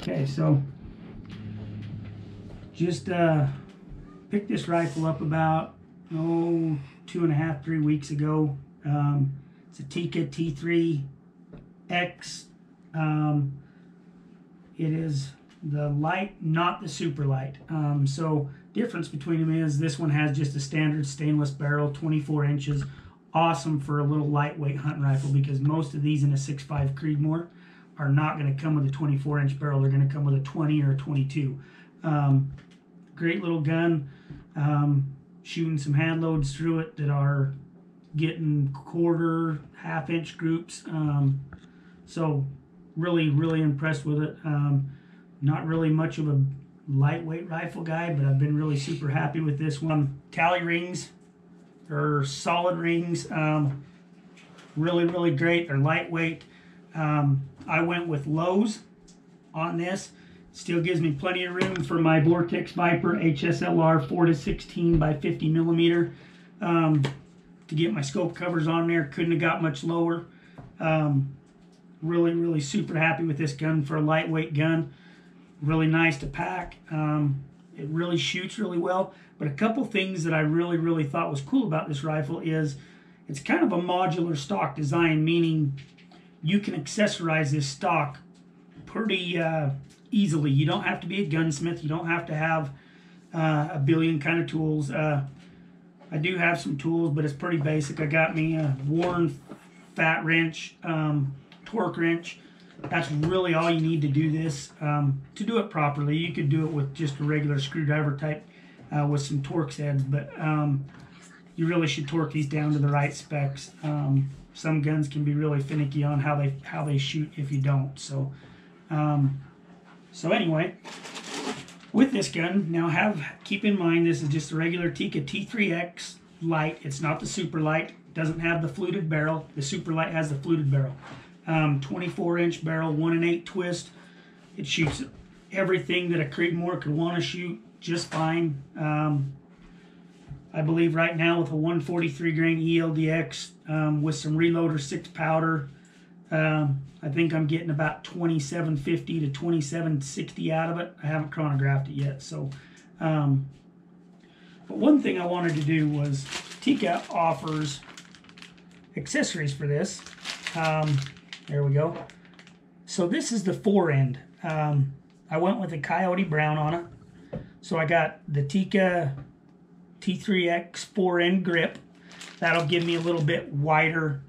Okay, so just picked this rifle up about 2.5, 3 weeks ago. It's a Tikka T3X. It is the light, not the super light. So difference between them is this one has just a standard stainless barrel, 24 inches. Awesome for a little lightweight hunting rifle, because most of these in a 6.5 Creedmoor are not going to come with a 24-inch barrel. They're going to come with a 20 or a 22. Great little gun. Shooting some hand loads through it that are getting quarter, half-inch groups. So really impressed with it. Not really much of a lightweight rifle guy, but I've been really super happy with this one. Tally rings, or solid rings, really great. They're lightweight. I went with lows on this. Still gives me plenty of room for my Vortex Viper HSLR 4-16 by 50 millimeter to get my scope covers on there. Couldn't have got much lower. Really super happy with this gun for a lightweight gun. Really nice to pack. It really shoots really well. But a couple things that I really thought was cool about this rifle is it's kind of a modular stock design, meaning you can accessorize this stock pretty easily. You don't have to be a gunsmith. You don't have to have a billion kind of tools. I do have some tools, but it's pretty basic. I got me a worn fat wrench, torque wrench. That's really all you need to do this. To do it properly, you could do it with just a regular screwdriver type with some Torx heads, but you really should torque these down to the right specs. Some guns can be really finicky on how they shoot if you don't. So anyway, with this gun, now keep in mind this is just a regular Tikka T3X Lite. It's not the super light. It doesn't have the fluted barrel. The super light has the fluted barrel. 24-inch barrel, 1 1/8 twist. It shoots everything that a Creedmoor could want to shoot just fine. I believe right now with a 143 grain ELDX with some reloader 6 powder, I think I'm getting about 2750 to 2760 out of it. I haven't chronographed it yet. So, but one thing I wanted to do was Tikka offers accessories for this. There we go. So this is the forend. I went with a coyote brown on it. So I got the Tikka T3X forend grip. That'll give me a little bit wider,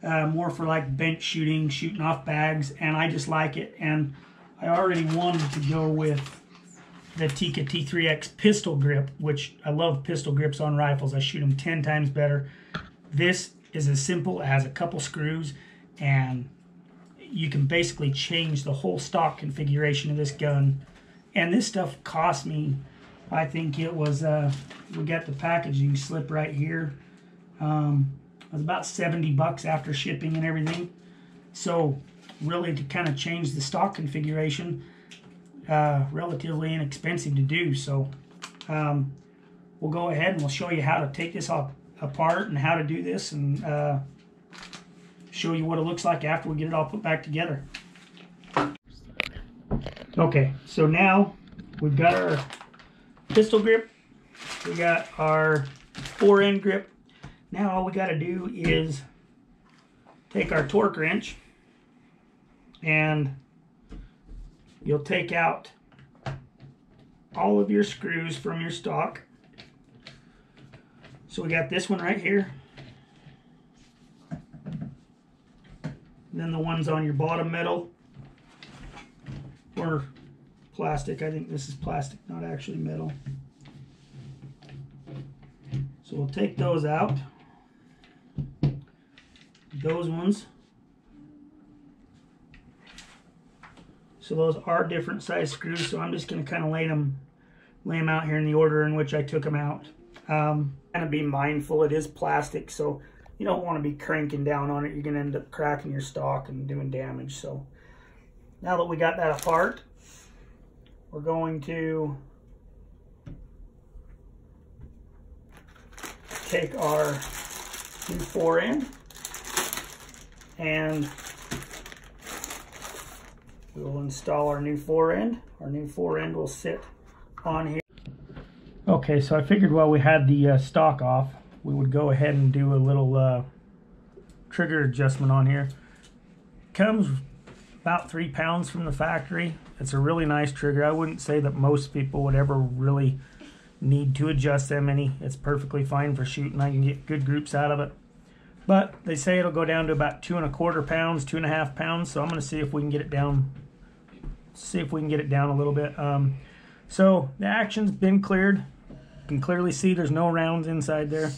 more for like bench shooting, shooting off bags, and I just like it. And I already wanted to go with the Tikka T3X pistol grip, which I love pistol grips on rifles. I shoot them 10 times better. This is as simple as a couple screws, and you can basically change the whole stock configuration of this gun. And this stuff cost me, I think it was, we got the packaging slip right here. It was about $70 after shipping and everything. So really, to kind of change the stock configuration, relatively inexpensive to do. So we'll go ahead and we'll show you how to take this apart and how to do this, and show you what it looks like after we get it all put back together. Okay, so now we've got our pistol grip, we got our forend grip. Now all we got to do is take our torque wrench, and you'll take out all of your screws from your stock. So we got this one right here, and then the ones on your bottom metal or plastic. I think this is plastic, not actually metal. So we'll take those out. Those ones. So those are different size screws, so I'm just going to kind of lay them out here in the order in which I took them out. Kind of be mindful, it is plastic, so you don't want to be cranking down on it. You're going to end up cracking your stock and doing damage. So now that we got that apart, we're going to take our new forend, and we'll install our new fore end. Our new fore end will sit on here. Okay, so I figured while we had the stock off, we would go ahead and do a little trigger adjustment on here. Comes about 3 pounds from the factory. It's a really nice trigger. I wouldn't say that most people would ever really need to adjust them any. It's perfectly fine for shooting. I can get good groups out of it. But they say it'll go down to about 2¼ pounds, 2½ pounds. So I'm going to see if we can get it down. See if we can get it down a little bit. So the action's been cleared. You can clearly see there's no rounds inside there.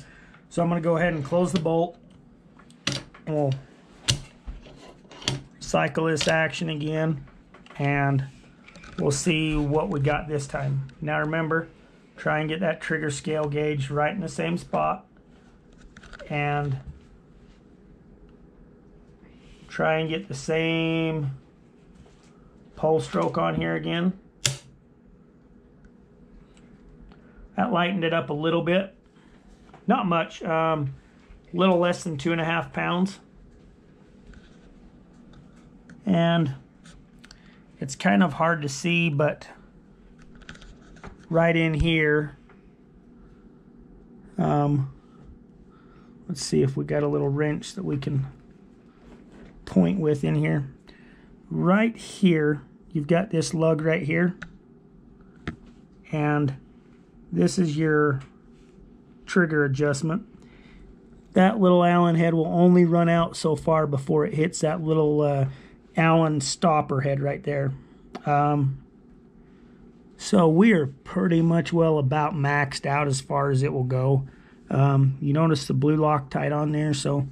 So I'm going to go ahead and close the bolt. And we'll cycle this action again. And we'll see what we got this time. Now remember, try and get that trigger scale gauge right in the same spot. And try and get the same pull stroke on here again. That lightened it up a little bit. Not much. A little less than 2½ pounds. And it's kind of hard to see, but right in here, let's see if we got a little wrench that we can point with in here. Right here, you've got this lug right here, and this is your trigger adjustment. That little Allen head will only run out so far before it hits that little Allen stopper head right there. So we are pretty much well about maxed out as far as it will go. You notice the blue Loctite on there, so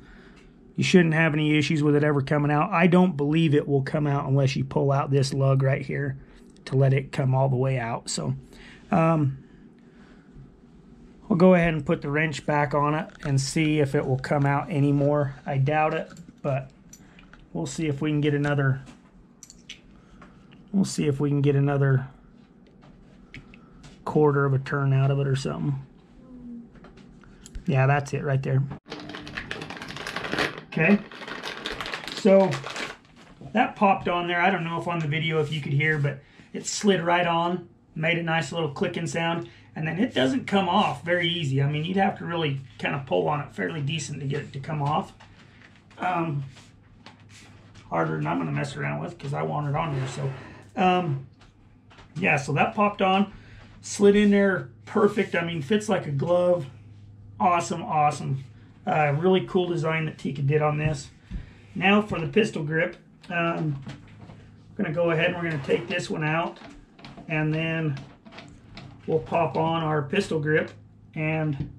you shouldn't have any issues with it ever coming out. I don't believe it will come out unless you pull out this lug right here to let it come all the way out. So we'll go ahead and put the wrench back on it and see if it will come out anymore. I doubt it, but we'll see if we can get another. We'll see if we can get another 1/4 of a turn out of it or something. Yeah, that's it right there. Okay, so that popped on there. I don't know if on the video if you could hear, but it slid right on, made a nice little clicking sound, and then it doesn't come off very easy. I mean, you'd have to really kind of pull on it fairly decent to get it to come off. Harder than I'm going to mess around with because I want it on here. So, yeah, so that popped on, slid in there perfect. I mean, fits like a glove. Awesome, awesome. Really cool design that Tikka did on this. Now for the pistol grip, I'm going to go ahead and we're going to take this one out, and then we'll pop on our pistol grip. And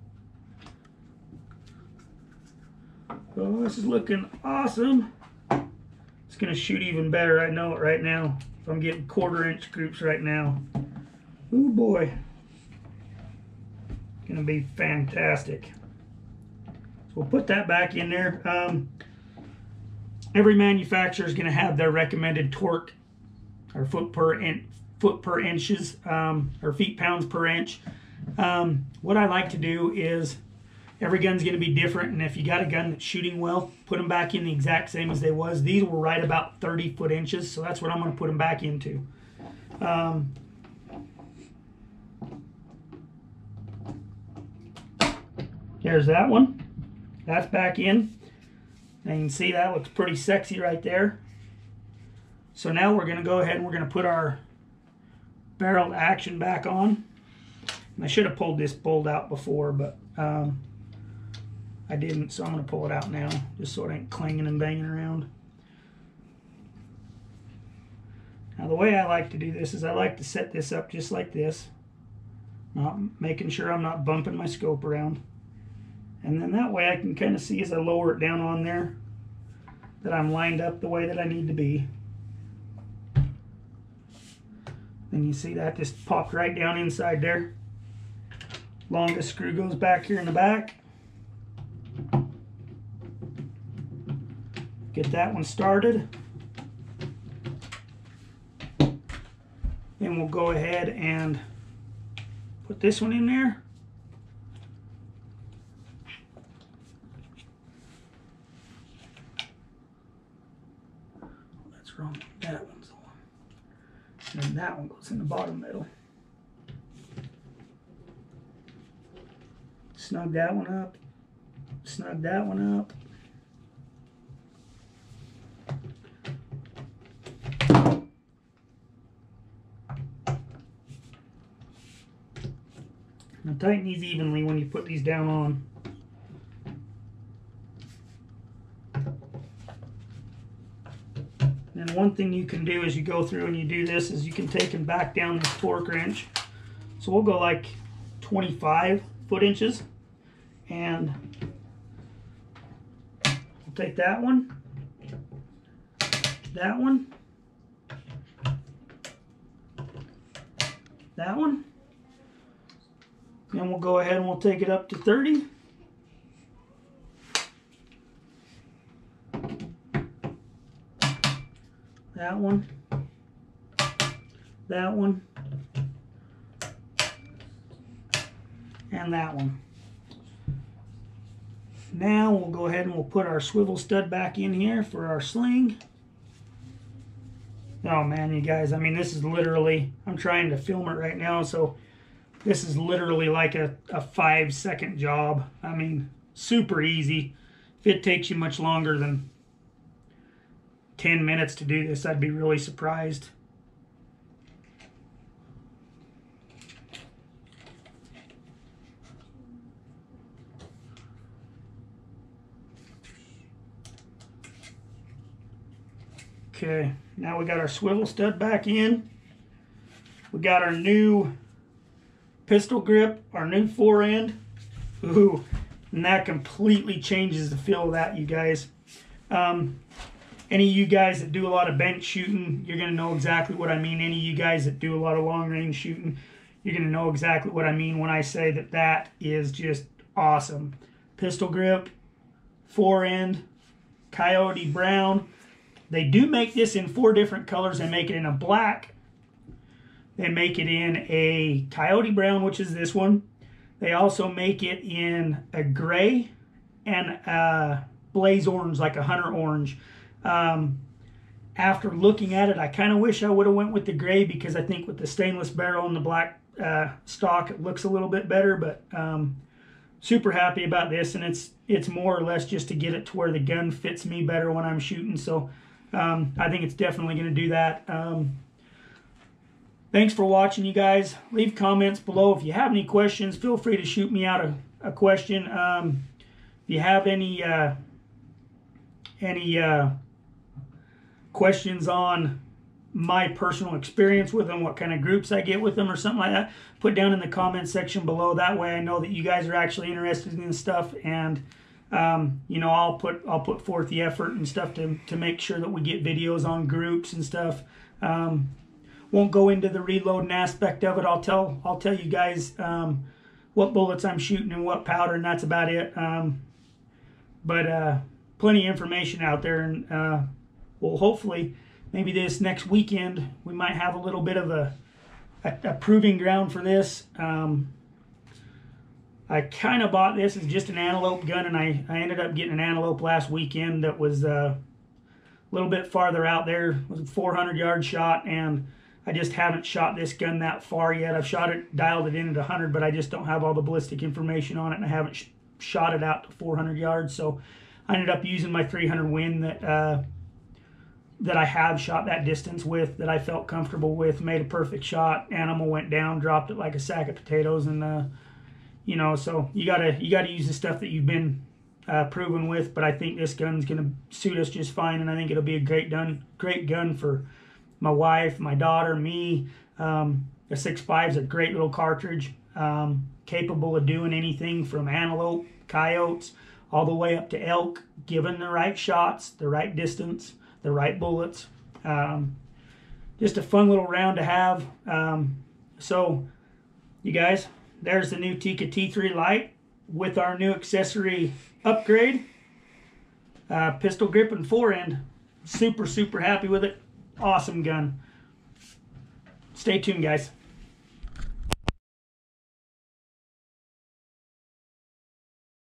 oh, this is looking awesome. It's going to shoot even better. I know it right now. If I'm getting 1/4 inch groups right now. Oh boy. Going to be fantastic. We'll put that back in there. Every manufacturer is going to have their recommended torque or foot per inches or feet-pounds per inch. What I like to do is every gun's going to be different, and if you got a gun that's shooting well, put them back in the exact same as they was. These were right about 30 foot-inches, so that's what I'm going to put them back into. There's that one. That's back in. Now you can see that looks pretty sexy right there. So now we're going to go ahead and we're going to put our barrel action back on. And I should have pulled this bolt out before, but I didn't, so I'm going to pull it out now just so it ain't clanging and banging around. Now the way I like to do this is I like to set this up just like this, making sure I'm not bumping my scope around. And then that way I can kind of see as I lower it down on there that I'm lined up the way that I need to be. And you see that just popped right down inside there. Longest screw goes back here in the back. Get that one started. Then we'll go ahead and put this one in there. Wrong. That one's the one. And then that one goes in the bottom middle. Snug that one up. Snug that one up. Now tighten these evenly when you put these down on. And one thing you can do as you go through and you do this is you can take and back down this torque wrench. So we'll go like 25 foot-inches, and we'll take that one, that one, that one, and we'll go ahead and we'll take it up to 30. That one, that one, and that one. Now we'll go ahead and we'll put our swivel stud back in here for our sling. Oh man, you guys, I mean, this is literally, I'm trying to film it right now, so this is literally like a 5-second job. I mean, super easy. If it takes you much longer than 10 minutes to do this, I'd be really surprised. Okay, now we got our swivel stud back in. We got our new pistol grip, our new fore end. Ooh, and that completely changes the feel of that, you guys. Any of you guys that do a lot of bench shooting, you're going to know exactly what I mean. Any of you guys that do a lot of long range shooting, you're going to know exactly what I mean when I say that that is just awesome. Pistol grip, fore end, coyote brown. They do make this in 4 different colors. They make it in a black. They make it in a coyote brown, which is this one. They also make it in a gray and a blaze orange, like a hunter orange. After looking at it, I kind of wish I would have went with the gray, because I think with the stainless barrel and the black stock, it looks a little bit better. But super happy about this, and it's more or less just to get it to where the gun fits me better when I'm shooting. So I think it's definitely going to do that. Thanks for watching, you guys. Leave comments below. If you have any questions, feel free to shoot me out a question. If you have any questions on my personal experience with them, what kind of groups I get with them or something like that, put down in the comment section below. That way I know that you guys are actually interested in this stuff, and you know, I'll put forth the effort and stuff to make sure that we get videos on groups and stuff. Won't go into the reloading aspect of it. I'll tell you guys what bullets I'm shooting and what powder, and that's about it. But plenty of information out there, and well, hopefully maybe this next weekend we might have a little bit of a proving ground for this. I kind of bought this as just an antelope gun, and I ended up getting an antelope last weekend that was a little bit farther out there. It was a 400-yard shot, and I just haven't shot this gun that far yet. I've shot it, dialed it in at 100, but I just don't have all the ballistic information on it, and I haven't shot it out to 400 yards. So I ended up using my 300 Win that I have shot that distance with, that I felt comfortable with. Made a perfect shot. Animal went down, dropped it like a sack of potatoes, and you know, so you gotta use the stuff that you've been proven with. But I think this gun's gonna suit us just fine, and I think it'll be a great gun for my wife, my daughter, me. The 6.5 is a great little cartridge, capable of doing anything from antelope, coyotes, all the way up to elk, given the right shots, the right distance, the right bullets. Just a fun little round to have. So, you guys, there's the new Tikka T3 Lite with our new accessory upgrade. Pistol grip and fore end. Super, super happy with it. Awesome gun. Stay tuned, guys.